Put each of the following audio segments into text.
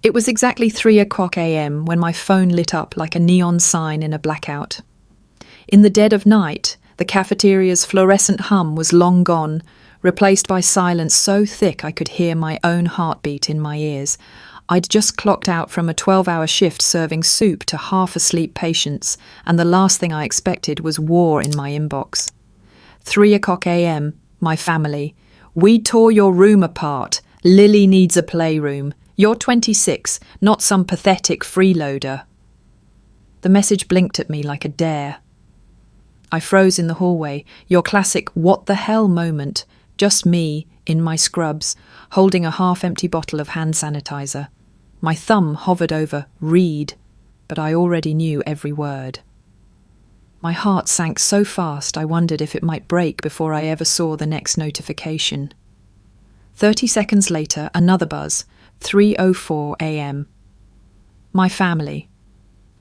It was exactly 3 a.m. when my phone lit up like a neon sign in a blackout. In the dead of night, the cafeteria's fluorescent hum was long gone, replaced by silence so thick I could hear my own heartbeat in my ears. I'd just clocked out from a 12-hour shift serving soup to half-asleep patients, and the last thing I expected was war in my inbox. 3 a.m, my family. We tore your room apart. Lily needs a playroom. You're 26, not some pathetic freeloader. The message blinked at me like a dare. I froze in the hallway, your classic what the hell moment, just me, in my scrubs, holding a half-empty bottle of hand sanitizer. My thumb hovered over read, but I already knew every word. My heart sank so fast I wondered if it might break before I ever saw the next notification. 30 seconds later, another buzz, 3:04 a.m. My family.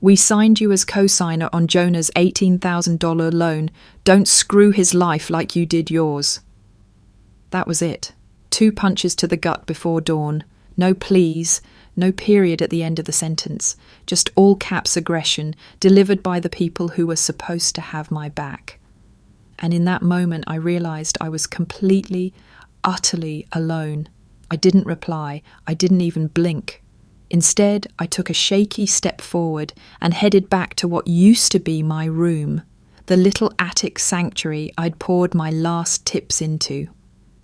We signed you as co-signer on Jonah's $18,000 loan. Don't screw his life like you did yours. That was it. 2 punches to the gut before dawn. No please, no period at the end of the sentence. Just all caps aggression, delivered by the people who were supposed to have my back. And in that moment I realized I was completely, utterly alone. I didn't reply. I didn't even blink. Instead, I took a shaky step forward and headed back to what used to be my room, the little attic sanctuary I'd poured my last tips into.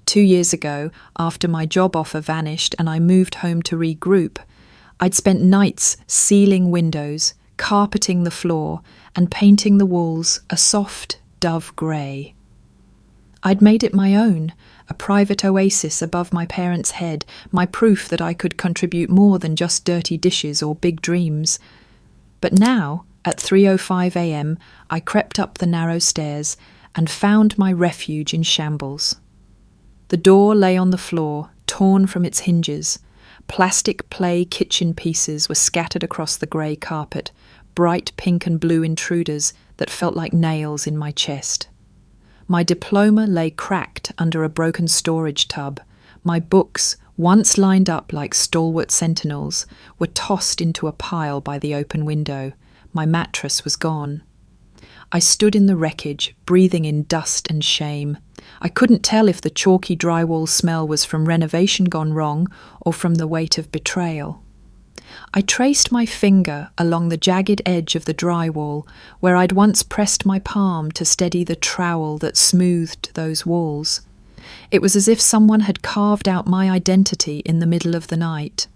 2 years ago, after my job offer vanished and I moved home to regroup, I'd spent nights sealing windows, carpeting the floor, and painting the walls a soft dove grey. I'd made it my own, a private oasis above my parents' head, my proof that I could contribute more than just dirty dishes or big dreams. But now, at 3:05 a.m, I crept up the narrow stairs and found my refuge in shambles. The door lay on the floor, torn from its hinges. Plastic play kitchen pieces were scattered across the grey carpet, bright pink and blue intruders that felt like nails in my chest. My diploma lay cracked under a broken storage tub. My books, once lined up like stalwart sentinels, were tossed into a pile by the open window. My mattress was gone. I stood in the wreckage, breathing in dust and shame. I couldn't tell if the chalky drywall smell was from renovation gone wrong or from the weight of betrayal. I traced my finger along the jagged edge of the drywall where I'd once pressed my palm to steady the trowel that smoothed those walls. It was as if someone had carved out my identity in the middle of the night.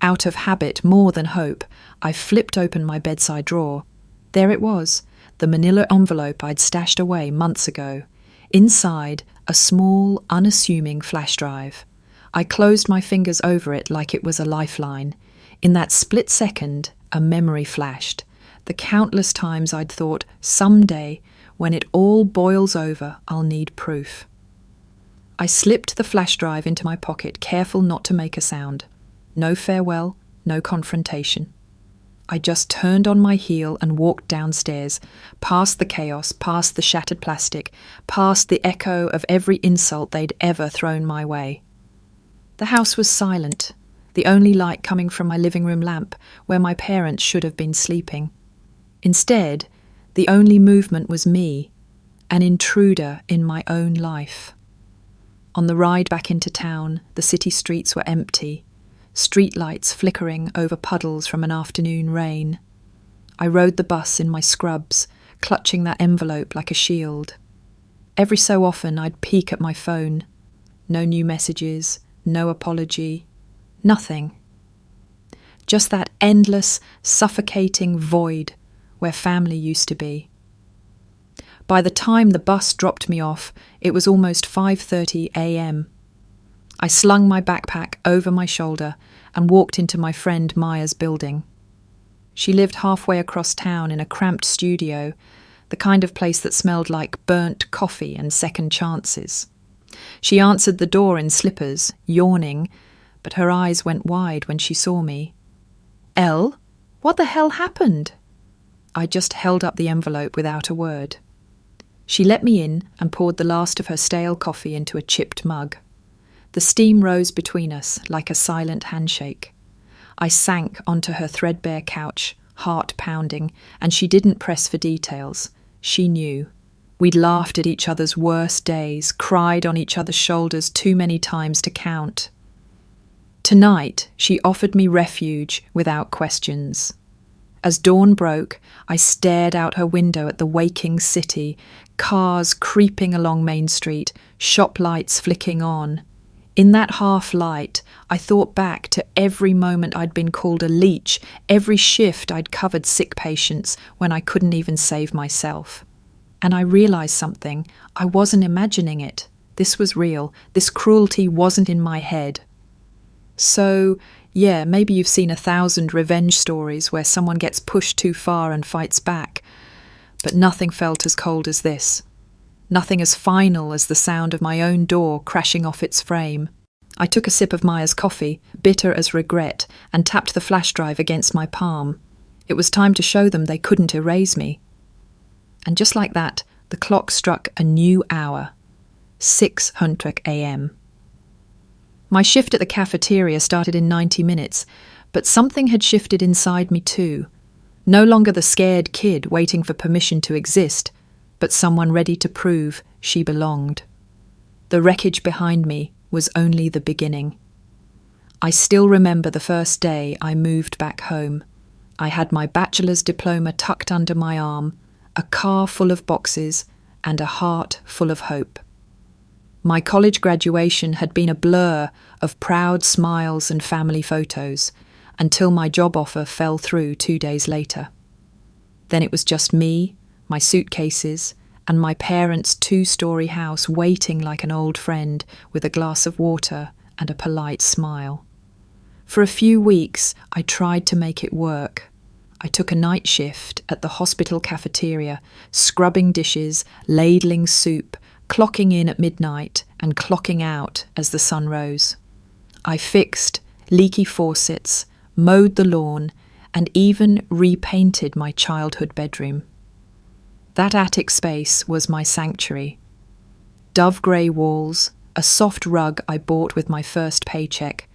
Out of habit more than hope, I flipped open my bedside drawer. There it was, the manila envelope I'd stashed away months ago. Inside, a small, unassuming flash drive. I closed my fingers over it like it was a lifeline. In that split second, a memory flashed. The countless times I'd thought, someday, when it all boils over, I'll need proof. I slipped the flash drive into my pocket, careful not to make a sound. No farewell, no confrontation. I just turned on my heel and walked downstairs, past the chaos, past the shattered plastic, past the echo of every insult they'd ever thrown my way. The house was silent, the only light coming from my living room lamp, where my parents should have been sleeping. Instead, the only movement was me, an intruder in my own life. On the ride back into town, the city streets were empty, streetlights flickering over puddles from an afternoon rain. I rode the bus in my scrubs, clutching that envelope like a shield. Every so often I'd peek at my phone. No new messages, no apology, nothing. Just that endless, suffocating void where family used to be. By the time the bus dropped me off, it was almost 5:30 a.m. I slung my backpack over my shoulder and walked into my friend Maya's building. She lived halfway across town in a cramped studio, the kind of place that smelled like burnt coffee and second chances. She answered the door in slippers, yawning, but her eyes went wide when she saw me. "Elle, what the hell happened?" I just held up the envelope without a word. She let me in and poured the last of her stale coffee into a chipped mug. The steam rose between us like a silent handshake. I sank onto her threadbare couch, heart pounding, and she didn't press for details. She knew. We'd laughed at each other's worst days, cried on each other's shoulders too many times to count. Tonight, she offered me refuge without questions. As dawn broke, I stared out her window at the waking city, cars creeping along Main Street, shop lights flicking on. In that half-light, I thought back to every moment I'd been called a leech, every shift I'd covered sick patients when I couldn't even save myself. And I realised something. I wasn't imagining it. This was real. This cruelty wasn't in my head. So, yeah, maybe you've seen 1,000 revenge stories where someone gets pushed too far and fights back. But nothing felt as cold as this. Nothing as final as the sound of my own door crashing off its frame. I took a sip of Maya's coffee, bitter as regret, and tapped the flash drive against my palm. It was time to show them they couldn't erase me. And just like that, the clock struck a new hour. 6:00 a.m. My shift at the cafeteria started in 90 minutes, but something had shifted inside me too. No longer the scared kid waiting for permission to exist, but someone ready to prove she belonged. The wreckage behind me was only the beginning. I still remember the first day I moved back home. I had my bachelor's diploma tucked under my arm, a car full of boxes, and a heart full of hope. My college graduation had been a blur of proud smiles and family photos, until my job offer fell through 2 days later. Then it was just me, my suitcases, and my parents' 2-story house waiting like an old friend with a glass of water and a polite smile. For a few weeks, I tried to make it work. I took a night shift at the hospital cafeteria, scrubbing dishes, ladling soup, clocking in at midnight and clocking out as the sun rose. I fixed leaky faucets, mowed the lawn, and even repainted my childhood bedroom. That attic space was my sanctuary. Dove grey walls, a soft rug I bought with my first paycheck,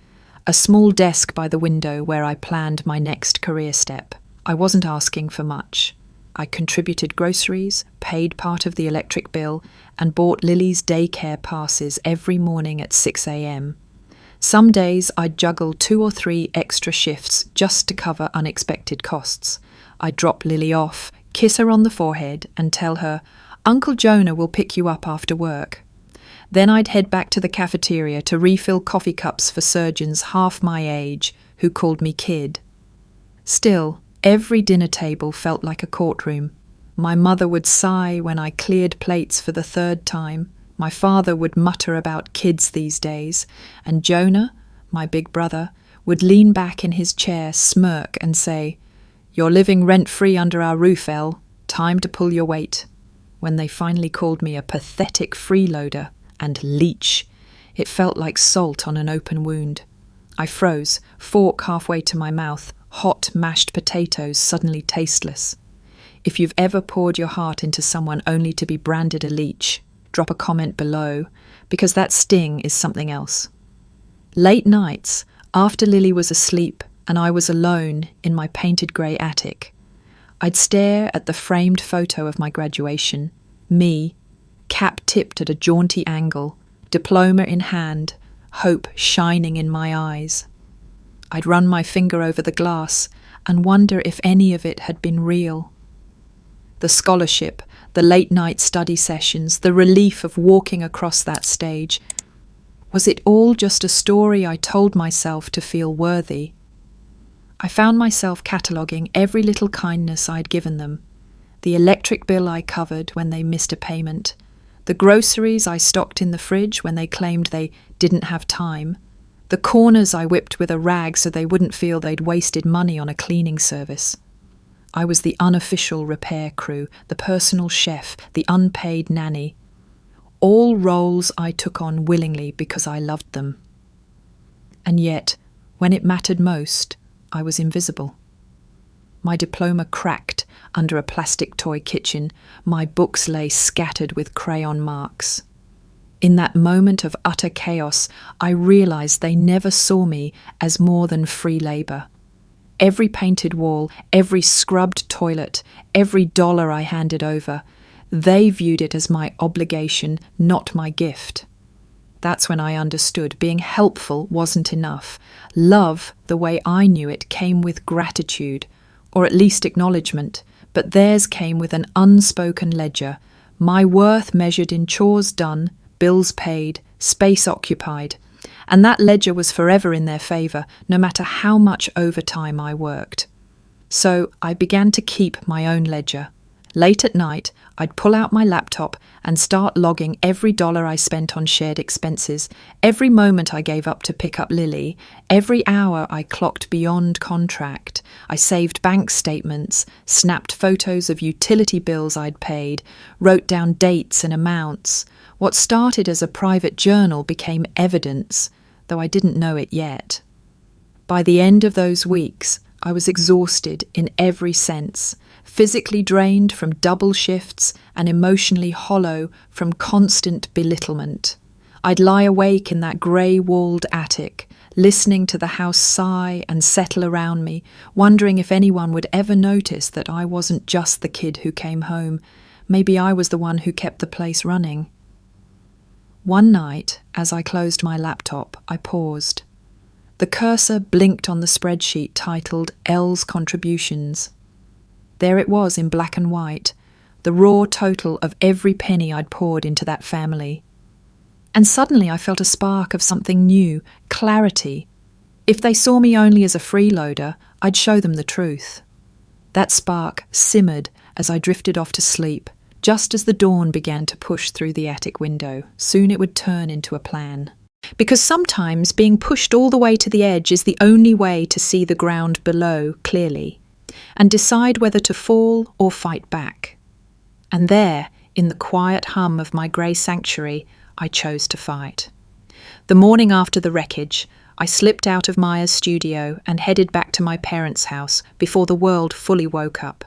a small desk by the window where I planned my next career step. I wasn't asking for much. I contributed groceries, paid part of the electric bill, and bought Lily's daycare passes every morning at 6 a.m. Some days I'd juggle 2 or 3 extra shifts just to cover unexpected costs. I'd drop Lily off, kiss her on the forehead, and tell her, "Uncle Jonah will pick you up after work." Then I'd head back to the cafeteria to refill coffee cups for surgeons half my age who called me kid. Still, every dinner table felt like a courtroom. My mother would sigh when I cleared plates for the 3rd time. My father would mutter about kids these days, and Jonah, my big brother, would lean back in his chair, smirk, and say, "You're living rent-free under our roof, Elle. Time to pull your weight." When they finally called me a pathetic freeloader and leech, it felt like salt on an open wound. I froze, fork halfway to my mouth, hot mashed potatoes suddenly tasteless. If you've ever poured your heart into someone only to be branded a leech, drop a comment below, because that sting is something else. Late nights, after Lily was asleep and I was alone in my painted grey attic, I'd stare at the framed photo of my graduation, me, cap tipped at a jaunty angle, diploma in hand, hope shining in my eyes. I'd run my finger over the glass and wonder if any of it had been real. The scholarship, the late-night study sessions, the relief of walking across that stage. Was it all just a story I told myself to feel worthy? I found myself cataloguing every little kindness I'd given them. The electric bill I covered when they missed a payment. The groceries I stocked in the fridge when they claimed they didn't have time. The corners I whipped with a rag so they wouldn't feel they'd wasted money on a cleaning service. I was the unofficial repair crew, the personal chef, the unpaid nanny. All roles I took on willingly because I loved them. And yet, when it mattered most, I was invisible. My diploma cracked under a plastic toy kitchen. My books lay scattered with crayon marks. In that moment of utter chaos, I realized they never saw me as more than free labor. Every painted wall, every scrubbed toilet, every dollar I handed over, they viewed it as my obligation, not my gift. That's when I understood being helpful wasn't enough. Love, the way I knew it, came with gratitude, or at least acknowledgement, but theirs came with an unspoken ledger, my worth measured in chores done, bills paid, space occupied, and that ledger was forever in their favour, no matter how much overtime I worked. So I began to keep my own ledger. Late at night, I'd pull out my laptop and start logging every dollar I spent on shared expenses, every moment I gave up to pick up Lily, every hour I clocked beyond contract. I saved bank statements, snapped photos of utility bills I'd paid, wrote down dates and amounts. What started as a private journal became evidence, though I didn't know it yet. By the end of those weeks, I was exhausted in every sense, physically drained from double shifts and emotionally hollow from constant belittlement. I'd lie awake in that grey-walled attic, listening to the house sigh and settle around me, wondering if anyone would ever notice that I wasn't just the kid who came home. Maybe I was the one who kept the place running. One night, as I closed my laptop, I paused. The cursor blinked on the spreadsheet titled L's Contributions. There it was in black and white, the raw total of every penny I'd poured into that family. And suddenly I felt a spark of something new, clarity. If they saw me only as a freeloader, I'd show them the truth. That spark simmered as I drifted off to sleep, just as the dawn began to push through the attic window. Soon it would turn into a plan. Because sometimes being pushed all the way to the edge is the only way to see the ground below clearly, and decide whether to fall or fight back. And there, in the quiet hum of my grey sanctuary, I chose to fight. The morning after the wreckage, I slipped out of Maya's studio and headed back to my parents' house before the world fully woke up.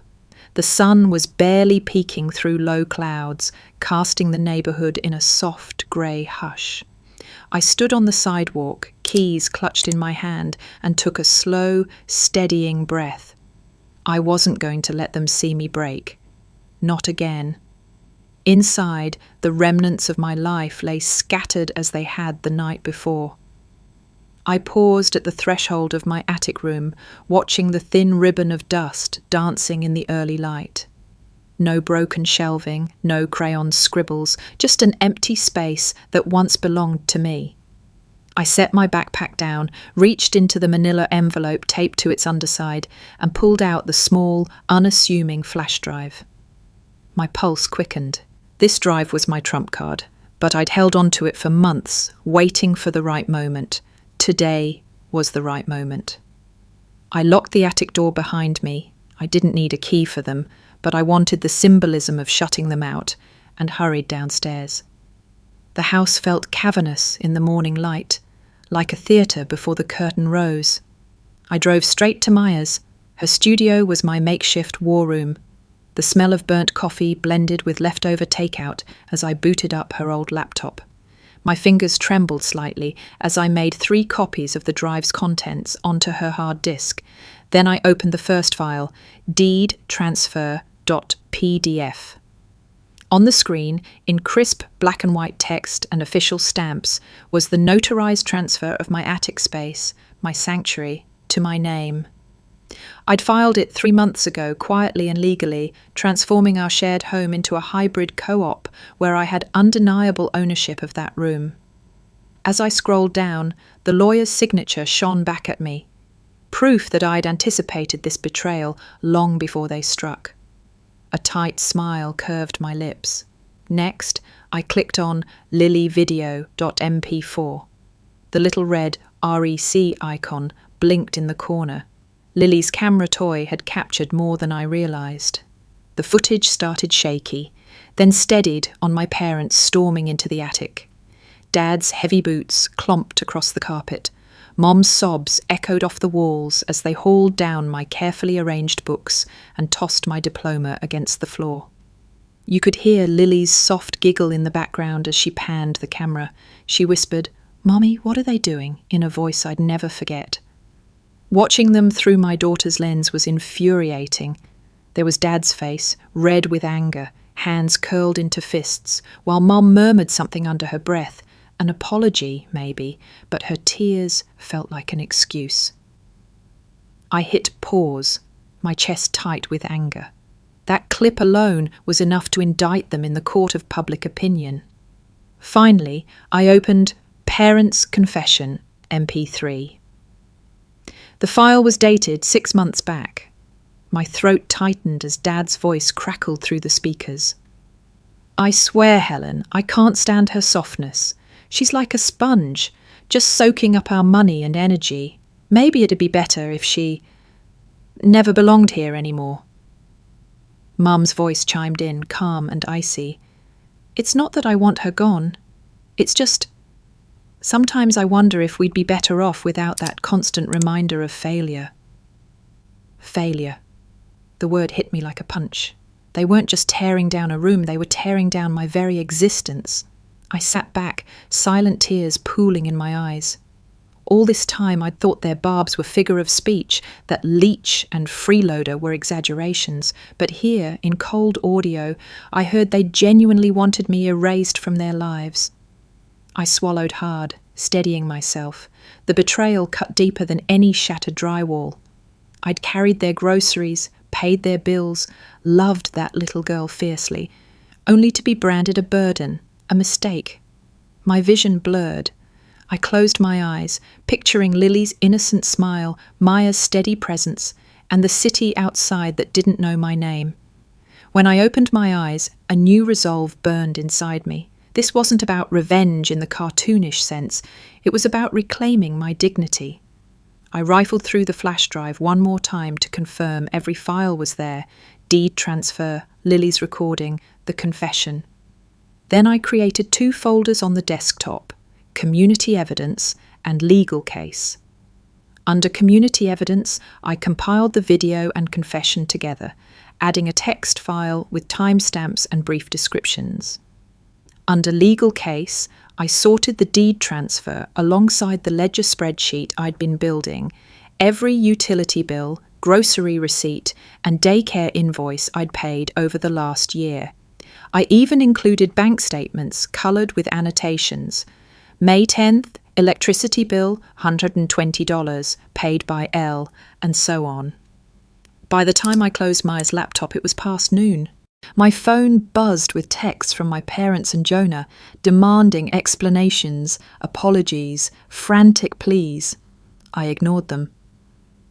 The sun was barely peeking through low clouds, casting the neighbourhood in a soft grey hush. I stood on the sidewalk, keys clutched in my hand, and took a slow, steadying breath. I wasn't going to let them see me break. Not again. Inside, the remnants of my life lay scattered as they had the night before. I paused at the threshold of my attic room, watching the thin ribbon of dust dancing in the early light. No broken shelving, no crayon scribbles, just an empty space that once belonged to me. I set my backpack down, reached into the manila envelope taped to its underside, and pulled out the small, unassuming flash drive. My pulse quickened. This drive was my trump card, but I'd held on to it for months, waiting for the right moment. Today was the right moment. I locked the attic door behind me. I didn't need a key for them, but I wanted the symbolism of shutting them out, and hurried downstairs. The house felt cavernous in the morning light, like a theatre before the curtain rose. I drove straight to Maya's. Her studio was my makeshift war room. The smell of burnt coffee blended with leftover takeout as I booted up her old laptop. My fingers trembled slightly as I made 3 copies of the drive's contents onto her hard disk. Then I opened the first file, deedtransfer.pdf. On the screen, in crisp black and white text and official stamps, was the notarized transfer of my attic space, my sanctuary, to my name. I'd filed it 3 months ago, quietly and legally, transforming our shared home into a hybrid co-op where I had undeniable ownership of that room. As I scrolled down, the lawyer's signature shone back at me, proof that I'd anticipated this betrayal long before they struck. A tight smile curved my lips. Next, I clicked on lilyvideo.mp4. The little red REC icon blinked in the corner. Lily's camera toy had captured more than I realised. The footage started shaky, then steadied on my parents storming into the attic. Dad's heavy boots clomped across the carpet. Mom's sobs echoed off the walls as they hauled down my carefully arranged books and tossed my diploma against the floor. You could hear Lily's soft giggle in the background as she panned the camera. She whispered, "Mommy, what are they doing?" in a voice I'd never forget. Watching them through my daughter's lens was infuriating. There was Dad's face, red with anger, hands curled into fists, while Mum murmured something under her breath, an apology, maybe, but her tears felt like an excuse. I hit pause, my chest tight with anger. That clip alone was enough to indict them in the court of public opinion. Finally, I opened Parents' Confession, MP3. The file was dated 6 months back. My throat tightened as Dad's voice crackled through the speakers. "I swear, Helen, I can't stand her softness. She's like a sponge, just soaking up our money and energy. Maybe it'd be better if she never belonged here anymore." Mum's voice chimed in, calm and icy. "It's not that I want her gone. It's just, sometimes I wonder if we'd be better off without that constant reminder of failure." Failure. The word hit me like a punch. They weren't just tearing down a room, they were tearing down my very existence. I sat back, silent tears pooling in my eyes. All this time I'd thought their barbs were figure of speech, that leech and freeloader were exaggerations, but here, in cold audio, I heard they genuinely wanted me erased from their lives. I swallowed hard, steadying myself. The betrayal cut deeper than any shattered drywall. I'd carried their groceries, paid their bills, loved that little girl fiercely, only to be branded a burden, a mistake. My vision blurred. I closed my eyes, picturing Lily's innocent smile, Maya's steady presence, and the city outside that didn't know my name. When I opened my eyes, a new resolve burned inside me. This wasn't about revenge in the cartoonish sense. It was about reclaiming my dignity. I rifled through the flash drive one more time to confirm every file was there: deed transfer, Lily's recording, the confession. Then I created 2 folders on the desktop: community evidence and legal case. Under community evidence, I compiled the video and confession together, adding a text file with timestamps and brief descriptions. Under legal case, I sorted the deed transfer alongside the ledger spreadsheet I'd been building, every utility bill, grocery receipt, and daycare invoice I'd paid over the last year. I even included bank statements coloured with annotations. May 10th, electricity bill, $120, paid by L, and so on. By the time I closed Maya's laptop, it was past noon. My phone buzzed with texts from my parents and Jonah, demanding explanations, apologies, frantic pleas. I ignored them.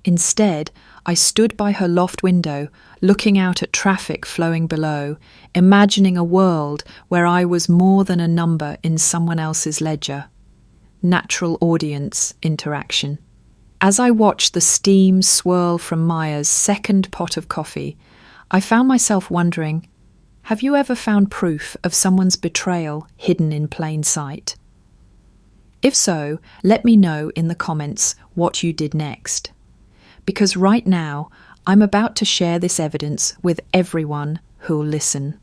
Instead, I stood by her loft window, looking out at traffic flowing below, imagining a world where I was more than a number in someone else's ledger. Natural audience interaction. As I watched the steam swirl from Maya's second pot of coffee, I found myself wondering, have you ever found proof of someone's betrayal hidden in plain sight? If so, let me know in the comments what you did next. Because right now, I'm about to share this evidence with everyone who'll listen.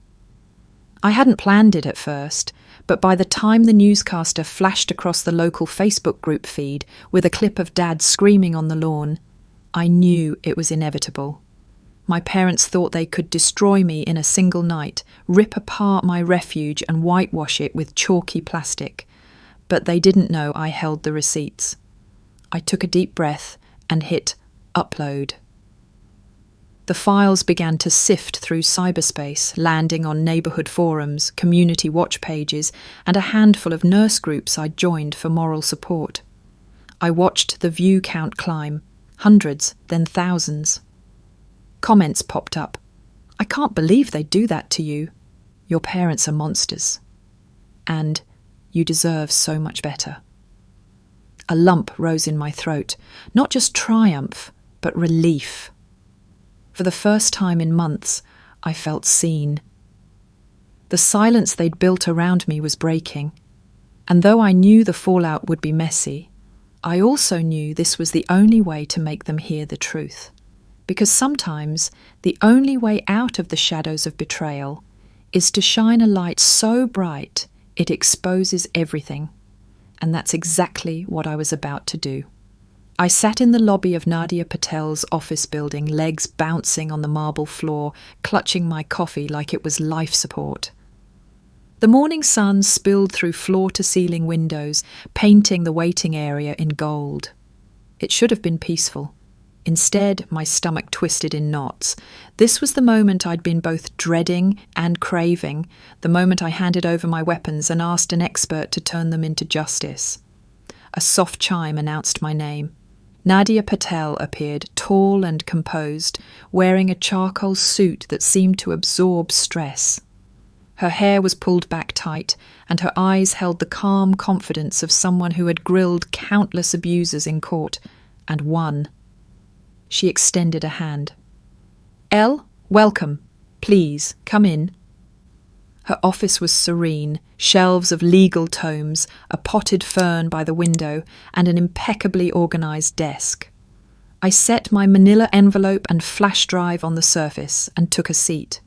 I hadn't planned it at first, but by the time the newscaster flashed across the local Facebook group feed with a clip of Dad screaming on the lawn, I knew it was inevitable. My parents thought they could destroy me in a single night, rip apart my refuge and whitewash it with chalky plastic. But they didn't know I held the receipts. I took a deep breath and hit upload. The files began to sift through cyberspace, landing on neighbourhood forums, community watch pages, and a handful of nurse groups I'd joined for moral support. I watched the view count climb, hundreds, then thousands. Comments popped up. "I can't believe they do that to you. Your parents are monsters. And you deserve so much better." A lump rose in my throat, not just triumph, but relief. For the first time in months, I felt seen. The silence they'd built around me was breaking, and though I knew the fallout would be messy, I also knew this was the only way to make them hear the truth. Because sometimes the only way out of the shadows of betrayal is to shine a light so bright it exposes everything. And that's exactly what I was about to do. I sat in the lobby of Nadia Patel's office building, legs bouncing on the marble floor, clutching my coffee like it was life support. The morning sun spilled through floor-to-ceiling windows, painting the waiting area in gold. It should have been peaceful. Instead, my stomach twisted in knots. This was the moment I'd been both dreading and craving, the moment I handed over my weapons and asked an expert to turn them into justice. A soft chime announced my name. Nadia Patel appeared, tall and composed, wearing a charcoal suit that seemed to absorb stress. Her hair was pulled back tight, and her eyes held the calm confidence of someone who had grilled countless abusers in court, and won. She extended a hand. "Elle, welcome. Please, come in." Her office was serene, shelves of legal tomes, a potted fern by the window, and an impeccably organised desk. I set my manila envelope and flash drive on the surface and took a seat.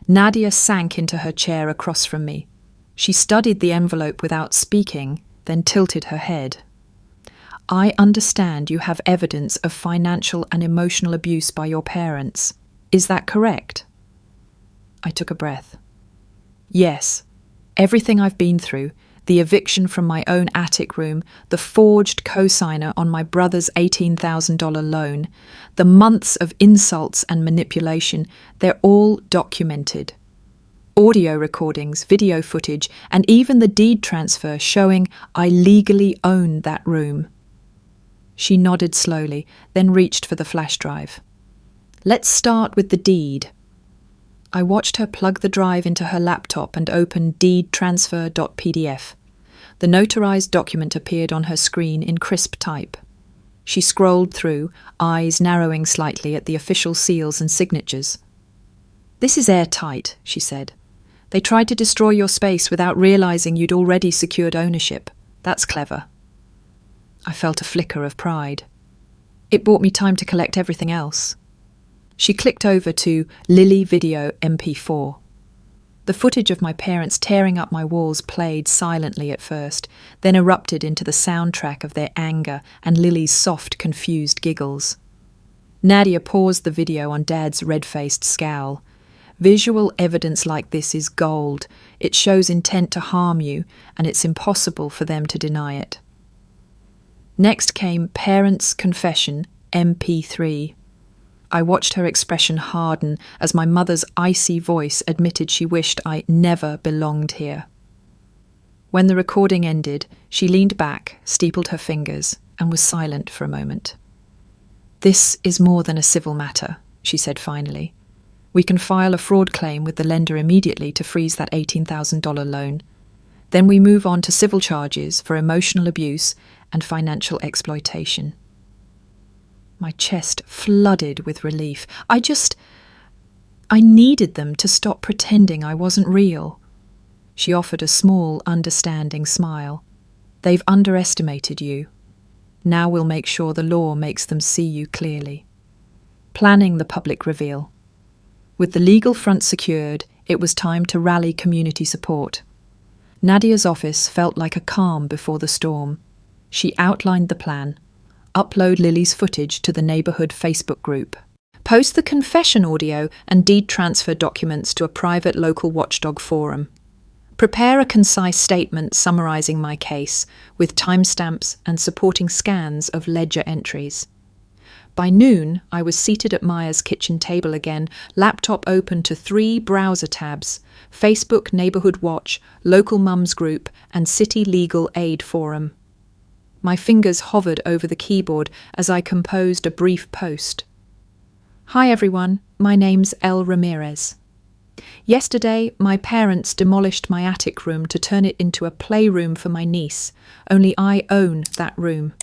Nadia sank into her chair across from me. She studied the envelope without speaking, then tilted her head. "I understand you have evidence of financial and emotional abuse by your parents. Is that correct?" I took a breath. "Yes. Everything I've been through, the eviction from my own attic room, the forged cosigner on my brother's $18,000 loan, the months of insults and manipulation, they're all documented. Audio recordings, video footage, and even the deed transfer showing I legally own that room." She nodded slowly, then reached for the flash drive. "Let's start with the deed." I watched her plug the drive into her laptop and open deedtransfer.pdf. The notarized document appeared on her screen in crisp type. She scrolled through, eyes narrowing slightly at the official seals and signatures. "This is airtight," she said. "They tried to destroy your space without realizing you'd already secured ownership. That's clever." I felt a flicker of pride. It bought me time to collect everything else. She clicked over to Lily Video MP4. The footage of my parents tearing up my walls played silently at first, then erupted into the soundtrack of their anger and Lily's soft, confused giggles. Nadia paused the video on Dad's red-faced scowl. "Visual evidence like this is gold. It shows intent to harm you, and it's impossible for them to deny it." Next came Parents' Confession, MP3. I watched her expression harden as my mother's icy voice admitted she wished I never belonged here. When the recording ended, she leaned back, steepled her fingers, and was silent for a moment. "This is more than a civil matter," she said finally. "We can file a fraud claim with the lender immediately to freeze that $18,000 loan. Then we move on to civil charges for emotional abuse and financial exploitation." My chest flooded with relief. I needed them to stop pretending I wasn't real. She offered a small, understanding smile. "They've underestimated you. Now we'll make sure the law makes them see you clearly." Planning the public reveal. With the legal front secured, it was time to rally community support. Nadia's office felt like a calm before the storm. She outlined the plan. Upload Lily's footage to the neighbourhood Facebook group. Post the confession audio and deed transfer documents to a private local watchdog forum. Prepare a concise statement summarising my case, with timestamps and supporting scans of ledger entries. By noon, I was seated at Maya's kitchen table again, laptop open to 3 browser tabs: Facebook Neighbourhood Watch, Local Mums Group, and City Legal Aid Forum. My fingers hovered over the keyboard as I composed a brief post. "Hi everyone, my name's Elle Ramirez. Yesterday, my parents demolished my attic room to turn it into a playroom for my niece, only I own that room.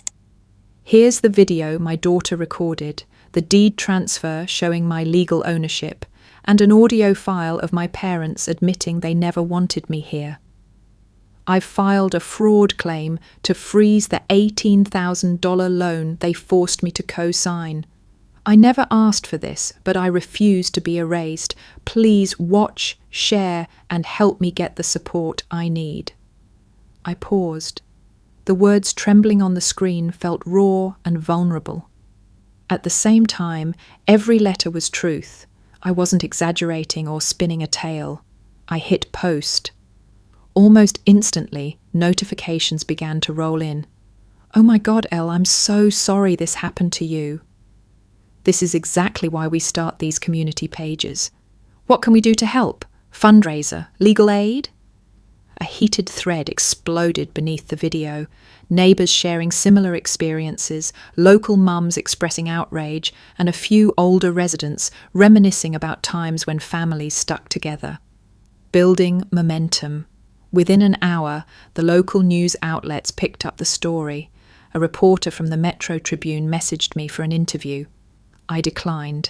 Here's the video my daughter recorded, the deed transfer showing my legal ownership, and an audio file of my parents admitting they never wanted me here. I've filed a fraud claim to freeze the $18,000 loan they forced me to co-sign. I never asked for this, but I refuse to be erased. Please watch, share, and help me get the support I need." I paused. The words trembling on the screen felt raw and vulnerable. At the same time, every letter was truth. I wasn't exaggerating or spinning a tale. I hit post. Almost instantly, notifications began to roll in. "Oh my God, Elle, I'm so sorry this happened to you." This is exactly why we start these community pages. What can we do to help? Fundraiser? Legal aid? A heated thread exploded beneath the video, neighbours sharing similar experiences, local mums expressing outrage, and a few older residents reminiscing about times when families stuck together. Building momentum. Within an hour, the local news outlets picked up the story. A reporter from the Metro Tribune messaged me for an interview. I declined.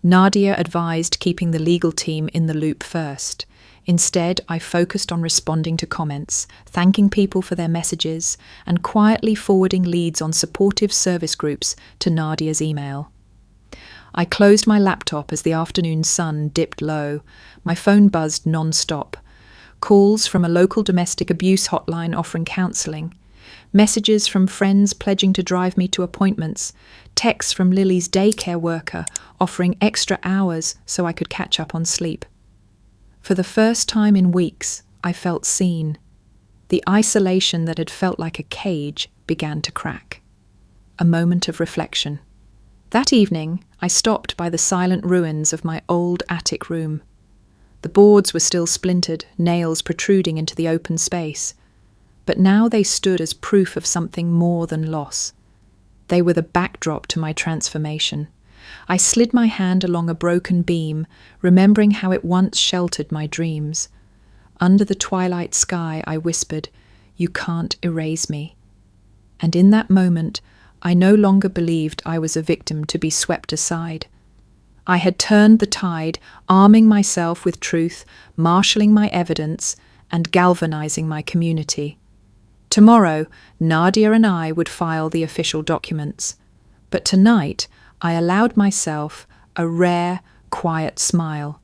Nadia advised keeping the legal team in the loop first. Instead, I focused on responding to comments, thanking people for their messages, and quietly forwarding leads on supportive service groups to Nadia's email. I closed my laptop as the afternoon sun dipped low. My phone buzzed non-stop. Calls from a local domestic abuse hotline offering counselling. Messages from friends pledging to drive me to appointments. Texts from Lily's daycare worker offering extra hours so I could catch up on sleep. For the first time in weeks, I felt seen. The isolation that had felt like a cage began to crack. A moment of reflection. That evening, I stopped by the silent ruins of my old attic room. The boards were still splintered, nails protruding into the open space. But now they stood as proof of something more than loss. They were the backdrop to my transformation. I slid my hand along a broken beam, remembering how it once sheltered my dreams. Under the twilight sky, I whispered, "You can't erase me." And in that moment, I no longer believed I was a victim to be swept aside. I had turned the tide, arming myself with truth, marshalling my evidence, and galvanizing my community. Tomorrow, Nadia and I would file the official documents. But tonight, I allowed myself a rare, quiet smile,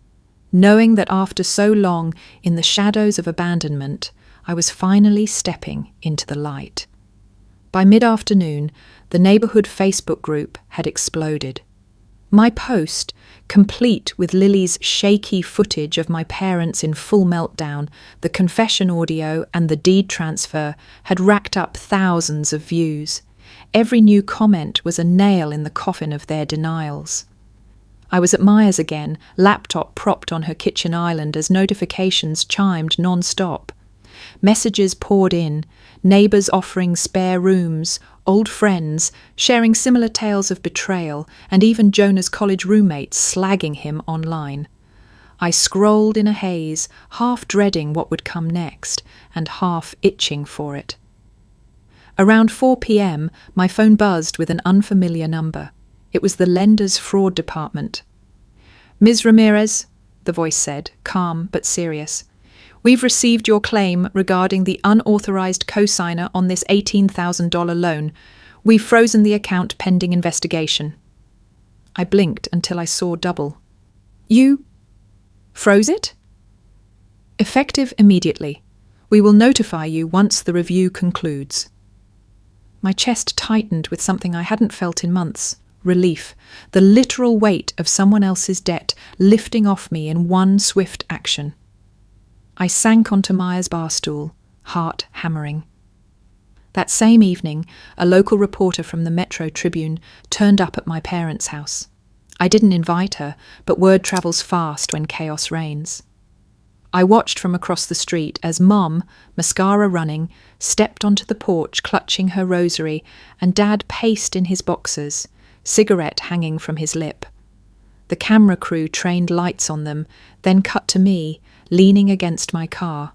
knowing that after so long in the shadows of abandonment, I was finally stepping into the light. By mid-afternoon, the neighbourhood Facebook group had exploded. My post, complete with Lily's shaky footage of my parents in full meltdown, the confession audio and the deed transfer, had racked up thousands of views. Every new comment was a nail in the coffin of their denials. I was at Maya's again, laptop propped on her kitchen island as notifications chimed non-stop. Messages poured in, neighbours offering spare rooms, old friends sharing similar tales of betrayal, and even Jonah's college roommates slagging him online. I scrolled in a haze, half dreading what would come next, and half itching for it. Around 4 p.m, my phone buzzed with an unfamiliar number. It was the lender's fraud department. "Ms. Ramirez," the voice said, calm but serious, "we've received your claim regarding the unauthorized cosigner on this $18,000 loan. We've frozen the account pending investigation." I blinked until I saw double. "You froze it?" "Effective immediately. We will notify you once the review concludes." My chest tightened with something I hadn't felt in months. Relief, the literal weight of someone else's debt lifting off me in one swift action. I sank onto Maya's bar stool, heart hammering. That same evening, a local reporter from the Metro Tribune turned up at my parents' house. I didn't invite her, but word travels fast when chaos reigns. I watched from across the street as Mum, mascara running, stepped onto the porch clutching her rosary, and Dad paced in his boxers, cigarette hanging from his lip. The camera crew trained lights on them, then cut to me, leaning against my car.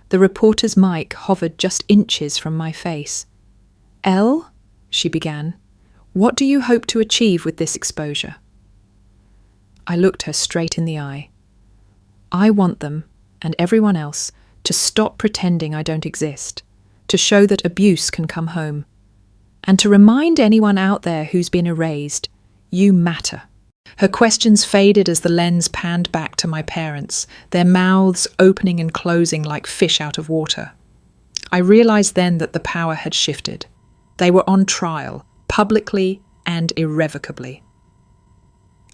The reporter's mic hovered just inches from my face. "Elle," she began, "what do you hope to achieve with this exposure?" I looked her straight in the eye. "I want them, and everyone else, to stop pretending I don't exist, to show that abuse can come home, and to remind anyone out there who's been erased, You matter. Her questions faded as the lens panned back to my parents, their mouths opening and closing like fish out of water. I realized then that the power had shifted. They were on trial, publicly and irrevocably.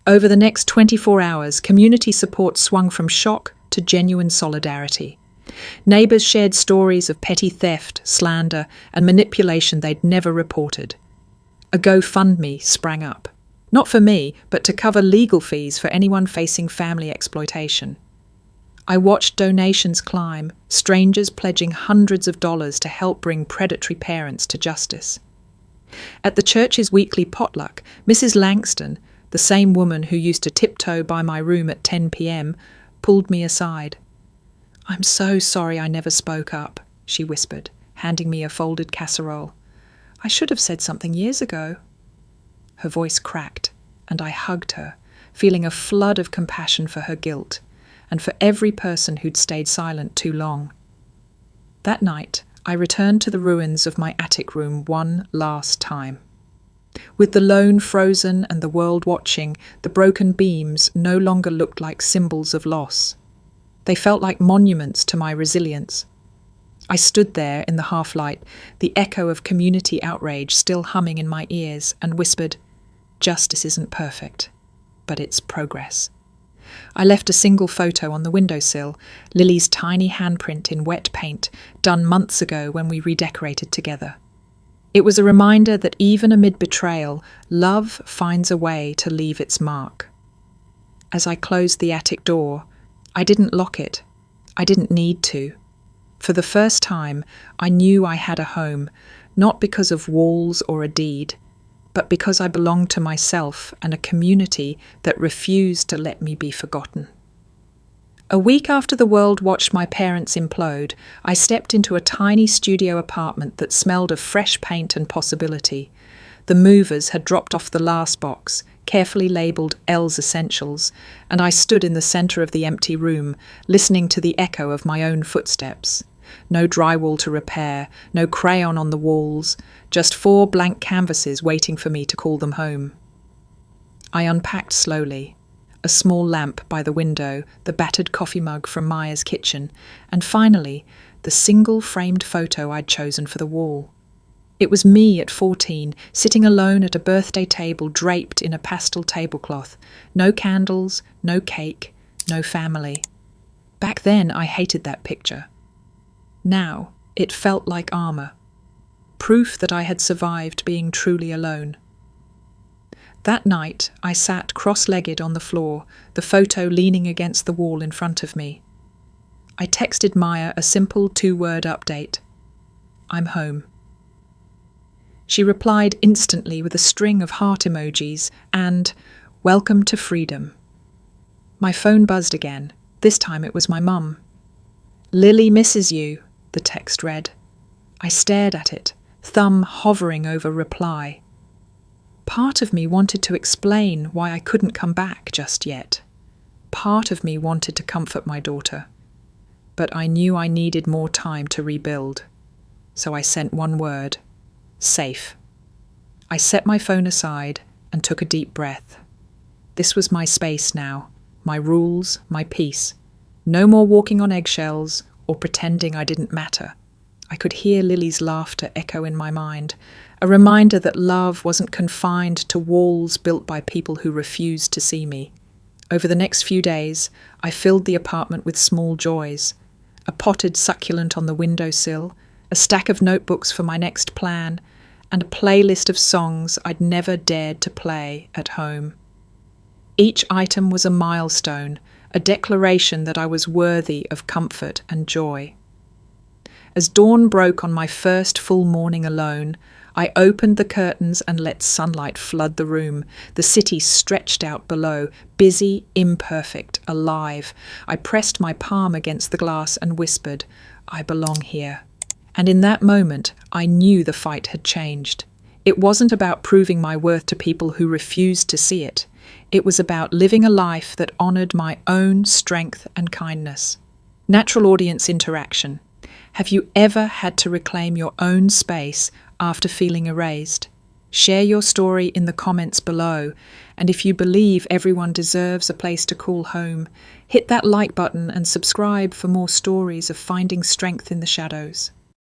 Over the next 24 hours, community support swung from shock to genuine solidarity. Neighbours shared stories of petty theft, slander, and manipulation they'd never reported. A GoFundMe sprang up. Not for me, but to cover legal fees for anyone facing family exploitation. I watched donations climb, strangers pledging hundreds of dollars to help bring predatory parents to justice. At the church's weekly potluck, Mrs. Langston, the same woman who used to tiptoe by my room at 10 p.m, pulled me aside. "I'm so sorry I never spoke up," she whispered, handing me a folded casserole. "I should have said something years ago." Her voice cracked, and I hugged her, feeling a flood of compassion for her guilt, and for every person who'd stayed silent too long. That night, I returned to the ruins of my attic room one last time. With the lone frozen and the world watching, the broken beams no longer looked like symbols of loss. They felt like monuments to my resilience. I stood there in the half-light, the echo of community outrage still humming in my ears, and whispered, "Justice isn't perfect, but it's progress." I left a single photo on the windowsill, Lily's tiny handprint in wet paint, done months ago when we redecorated together. It was a reminder that even amid betrayal, love finds a way to leave its mark. As I closed the attic door, I didn't lock it. I didn't need to. For the first time, I knew I had a home, not because of walls or a deed, but because I belonged to myself and a community that refused to let me be forgotten. A week after the world watched my parents implode, I stepped into a tiny studio apartment that smelled of fresh paint and possibility. The movers had dropped off the last box, carefully labelled Elle's Essentials, and I stood in the centre of the empty room, listening to the echo of my own footsteps. No drywall to repair, no crayon on the walls, just 4 blank canvases waiting for me to call them home. I unpacked slowly. A small lamp by the window, the battered coffee mug from Maya's kitchen, and finally, the single framed photo I'd chosen for the wall. It was me at 14, sitting alone at a birthday table draped in a pastel tablecloth. No candles, no cake, no family. Back then, I hated that picture. Now, it felt like armour. Proof that I had survived being truly alone. That night, I sat cross-legged on the floor, the photo leaning against the wall in front of me. I texted Maya a simple 2-word update. "I'm home." She replied instantly with a string of heart emojis and, "Welcome to freedom." My phone buzzed again. This time it was my mum. "Lily misses you," the text read. I stared at it, thumb hovering over reply. Part of me wanted to explain why I couldn't come back just yet. Part of me wanted to comfort my daughter. But I knew I needed more time to rebuild. So I sent one word: safe. I set my phone aside and took a deep breath. This was my space now, my rules, my peace. No more walking on eggshells or pretending I didn't matter. I could hear Lily's laughter echo in my mind, a reminder that love wasn't confined to walls built by people who refused to see me. Over the next few days, I filled the apartment with small joys. A potted succulent on the windowsill, a stack of notebooks for my next plan, and a playlist of songs I'd never dared to play at home. Each item was a milestone, a declaration that I was worthy of comfort and joy. As dawn broke on my first full morning alone, I opened the curtains and let sunlight flood the room. The city stretched out below, busy, imperfect, alive. I pressed my palm against the glass and whispered, "I belong here." And in that moment, I knew the fight had changed. It wasn't about proving my worth to people who refused to see it. It was about living a life that honoured my own strength and kindness. Natural audience interaction. Have you ever had to reclaim your own space after feeling erased? Share your story in the comments below, and if you believe everyone deserves a place to call home, hit that like button and subscribe for more stories of finding strength in the shadows.